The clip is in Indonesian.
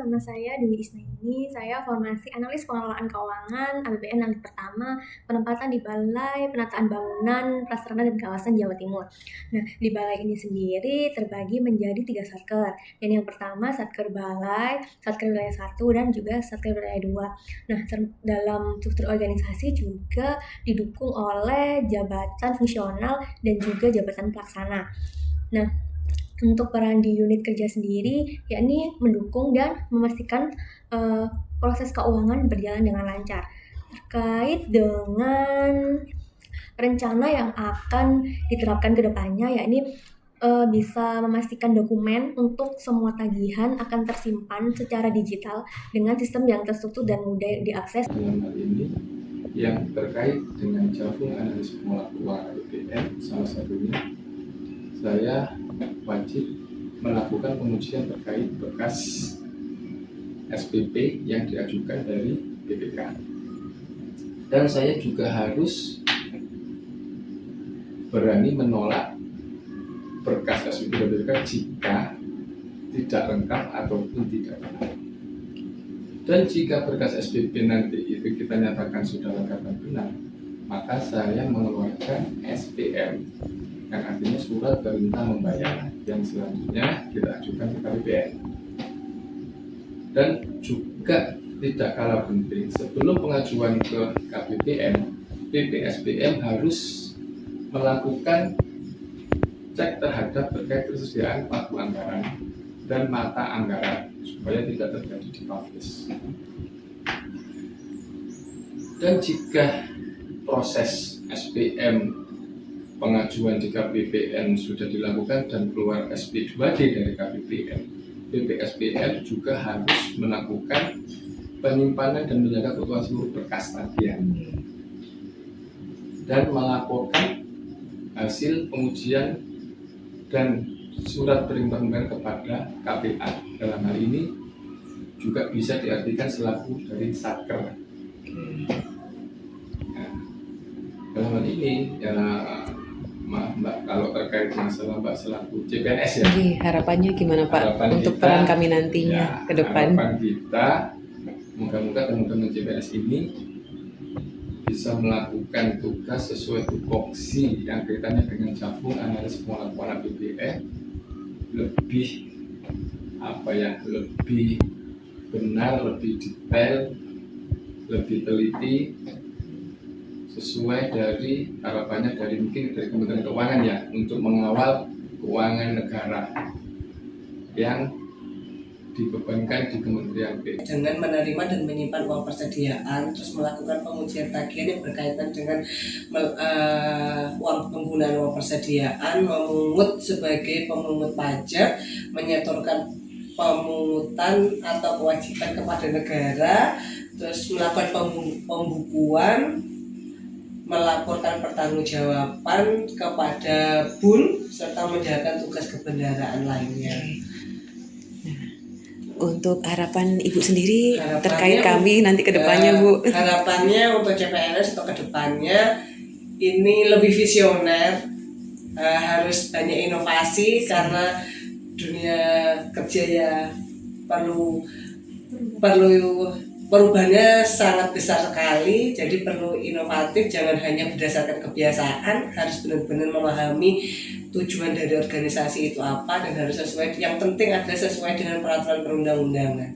nama saya Dewi Isnaini. Saya formasi analis pengelolaan keuangan APBN yang pertama, penempatan di Balai Penataan Bangunan, Prasarana dan Kawasan Jawa Timur. Nah, di balai ini sendiri terbagi menjadi 3 satker. Yang pertama satker balai, satker wilayah 1, dan juga satker wilayah 2. Nah, dalam struktur organisasi juga didukung oleh jabatan fungsional dan juga jabatan pelaksana. Nah, untuk peran di unit kerja sendiri, yakni mendukung dan memastikan proses keuangan berjalan dengan lancar. Terkait dengan rencana yang akan diterapkan ke depannya, yakni bisa memastikan dokumen untuk semua tagihan akan tersimpan secara digital dengan sistem yang terstruktur dan mudah diakses. Dalam hal ini yang terkait dengan Jafung Analis Pengelolaan Keuangan APBN, salah satunya saya wajib melakukan pengujian terkait berkas SPP yang diajukan dari BPK. Dan saya juga harus berani menolak berkas SPP dari BPK jika tidak lengkap ataupun tidak benar. Dan jika berkas SPP nanti itu kita nyatakan sudah lengkap dan benar, maka saya mengeluarkan SPM, yang artinya surat perintah membayar, yang selanjutnya kita ajukan ke KPPN. Dan juga tidak kalah penting, sebelum pengajuan ke KPPN, BPSPM harus melakukan cek terhadap terkait ketersediaan paku anggaran dan mata anggaran supaya tidak terjadi dipublish. Dan jika proses SPM pengajuan di KPPN sudah dilakukan dan keluar SP2D dari KPPN, BPSPM juga harus melakukan penyimpanan dan menjaga keutuhan seluruh berkas tagihan dan melaporkan hasil pengujian dan surat perintah membayar kepada KPA. Dalam hal ini juga bisa diartikan selaku dari satker. Nah, dalam hal ini ya, maaf Mbak, kalau terkait masalah Mbak selaku CPNS ya. Harapannya gimana Pak harapan untuk kita, peran kami nantinya ya, ke depan? Harapan kita, moga-moga teman-teman CPNS ini bisa melakukan tugas sesuai tupoksi yang kaitannya dengan Jafung Analis Pengelolaan Keuangan APBN lebih lebih benar, lebih detail, lebih teliti, sesuai dari harapannya dari Kementerian Keuangan ya, untuk mengawal keuangan negara yang dibebankan di Kementerian P. Dengan menerima dan menyimpan uang persediaan, terus melakukan pengujian tagihan yang berkaitan dengan penggunaan uang persediaan, memungut sebagai pemungut pajak, menyetorkan pemungutan atau kewajiban kepada negara, terus melakukan pembukuan, melaporkan pertanggungjawaban kepada BUN, serta menjalankan tugas kebendaraan lainnya. Untuk harapan Ibu sendiri terkait kami nanti ke depannya, Bu? Harapannya untuk CPNS atau ke depannya ini lebih visioner, harus banyak inovasi karena dunia kerja ya perlu perubahannya sangat besar sekali, jadi perlu inovatif, jangan hanya berdasarkan kebiasaan, harus benar-benar memahami tujuan dari organisasi itu apa dan harus sesuai, yang penting adalah sesuai dengan peraturan perundang-undangan.